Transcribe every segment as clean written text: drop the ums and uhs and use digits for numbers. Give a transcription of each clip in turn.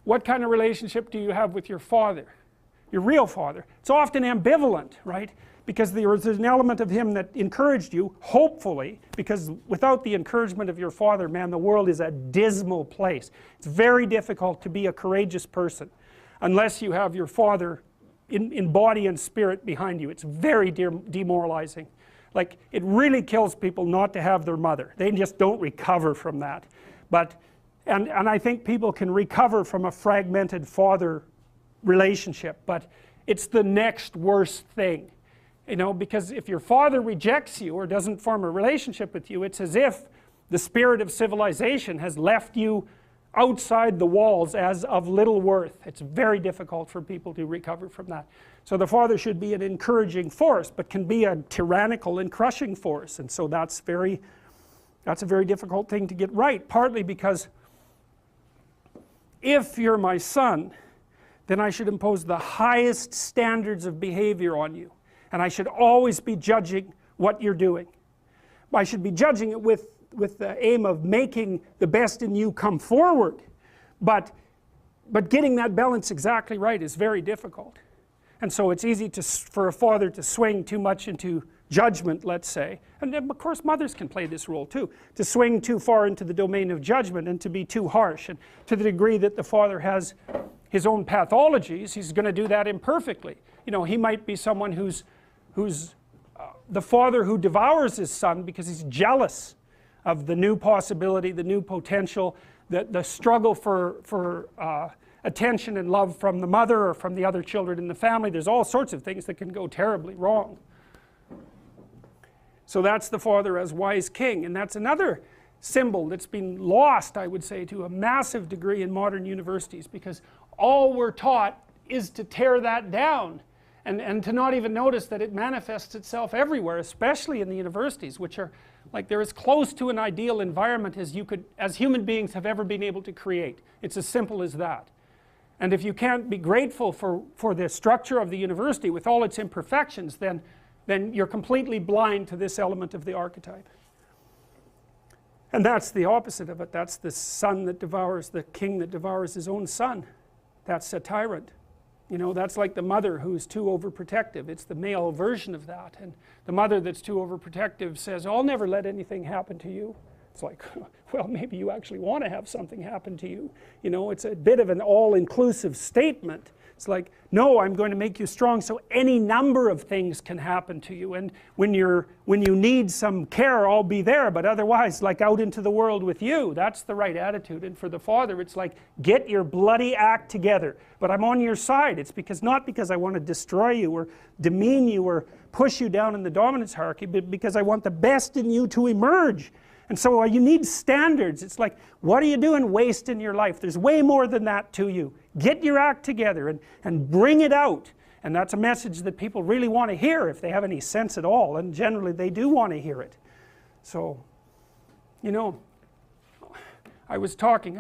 what kind of relationship do you have with your father, your real father? It's often ambivalent, right? Because there's an element of him that encouraged you, hopefully, because without the encouragement of your father, man, the world is a dismal place. It's very difficult to be a courageous person unless you have your father in body and spirit behind you. It's very demoralizing. Like, it really kills people not to have their mother. They just don't recover from that. And I think people can recover from a fragmented father relationship, but it's the next worst thing. You know, because if your father rejects you or doesn't form a relationship with you, it's as if the spirit of civilization has left you outside the walls as of little worth. It's very difficult for people to recover from that. So the father should be an encouraging force, but can be a tyrannical and crushing force, and so that's a very difficult thing to get right, partly because if you're my son, then I should impose the highest standards of behavior on you, and I should always be judging what you're doing. I should be judging it with the aim of making the best in you come forward, but getting that balance exactly right is very difficult. And so it's easy for a father to swing too much into judgment, let's say, and of course mothers can play this role too, to swing too far into the domain of judgment and to be too harsh, and to the degree that the father has his own pathologies, he's going to do that imperfectly. You know, he might be someone who's the father who devours his son because he's jealous of the new possibility, the new potential, the struggle for attention and love from the mother or from the other children in the family. There's all sorts of things that can go terribly wrong. So that's the father as wise king, and that's another symbol that's been lost, I would say, to a massive degree in modern universities, because all we're taught is to tear that down and to not even notice that it manifests itself everywhere, especially in the universities, which are like, they're as close to an ideal environment as human beings have ever been able to create. It's as simple as that. And if you can't be grateful for the structure of the university with all its imperfections, then you're completely blind to this element of the archetype. And that's the opposite of it. That's the son that devours, the king that devours his own son. That's a tyrant. You know, that's like the mother who's too overprotective. It's the male version of that. And the mother that's too overprotective says, I'll never let anything happen to you. It's like, well, maybe you actually want to have something happen to you. You know, it's a bit of an all-inclusive statement. It's like, no, I'm going to make you strong so any number of things can happen to you, and when you need some care, I'll be there, but otherwise, like, out into the world with you. That's the right attitude. And for the father, it's like, get your bloody act together, but I'm on your side. It's not because I want to destroy you or demean you or push you down in the dominance hierarchy, but because I want the best in you to emerge. And so you need standards. It's like, what are you doing wasting your life? There's way more than that to you. Get your act together and bring it out. And that's a message that people really want to hear if they have any sense at all, and generally they do want to hear it. So, you know, I've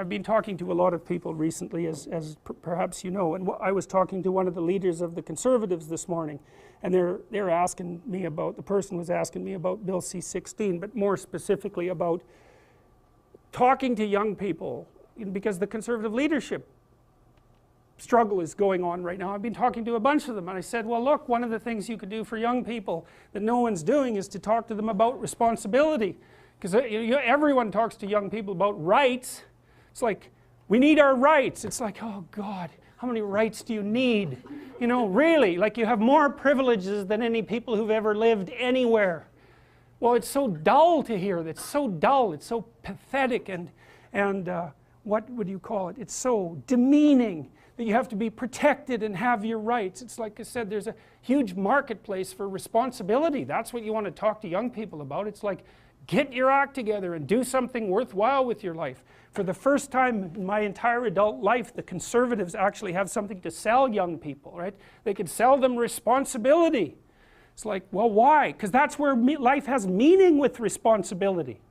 been talking to a lot of people recently, as perhaps you know, and I was talking to one of the leaders of the Conservatives this morning, and they're asking me about, the person was asking me about Bill C-16, but more specifically about talking to young people, because the Conservative leadership struggle is going on right now. I've been talking to a bunch of them, and I said, well, look, one of the things you could do for young people that no one's doing is to talk to them about responsibility. Because everyone talks to young people about rights. It's like, we need our rights. It's like, oh God, how many rights do you need? You know, really, like, you have more privileges than any people who've ever lived anywhere. Well, it's so dull to hear that. It's so dull, it's so pathetic, and what would you call it? It's so demeaning that you have to be protected and have your rights. It's like I said, there's a huge marketplace for responsibility. That's what you want to talk to young people about. It's like, get your act together and do something worthwhile with your life. For the first time in my entire adult life, the Conservatives actually have something to sell young people, right? They could sell them responsibility. It's like, well, why? Because that's where life has meaning with responsibility.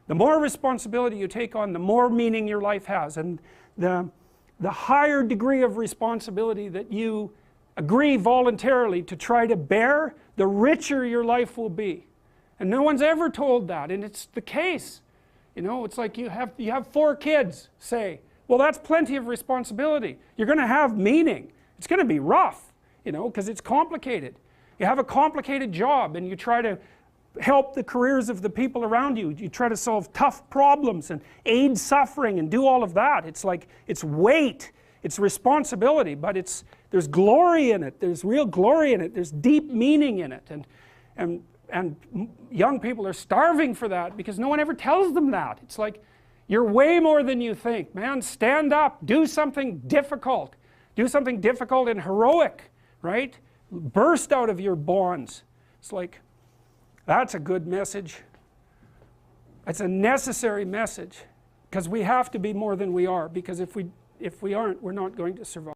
The more responsibility you take on, the more meaning your life has. And the higher degree of responsibility that you agree voluntarily to try to bear, the richer your life will be. And no one's ever told that, and it's the case. You know, it's like you have 4 kids, say. Well, that's plenty of responsibility. You're going to have meaning. It's going to be rough, you know, because it's complicated. You have a complicated job and you try to help the careers of the people around you. You try to solve tough problems and aid suffering and do all of that. It's like, it's weight, it's responsibility, but there's glory in it, there's real glory in it, there's deep meaning in it. And young people are starving for that because no one ever tells them that. It's like, you're way more than you think, man. Stand up, do something difficult. Do something difficult and heroic, right? Burst out of your bonds. It's like, that's a good message. It's a necessary message, because we have to be more than we are, because if we aren't, we're not going to survive.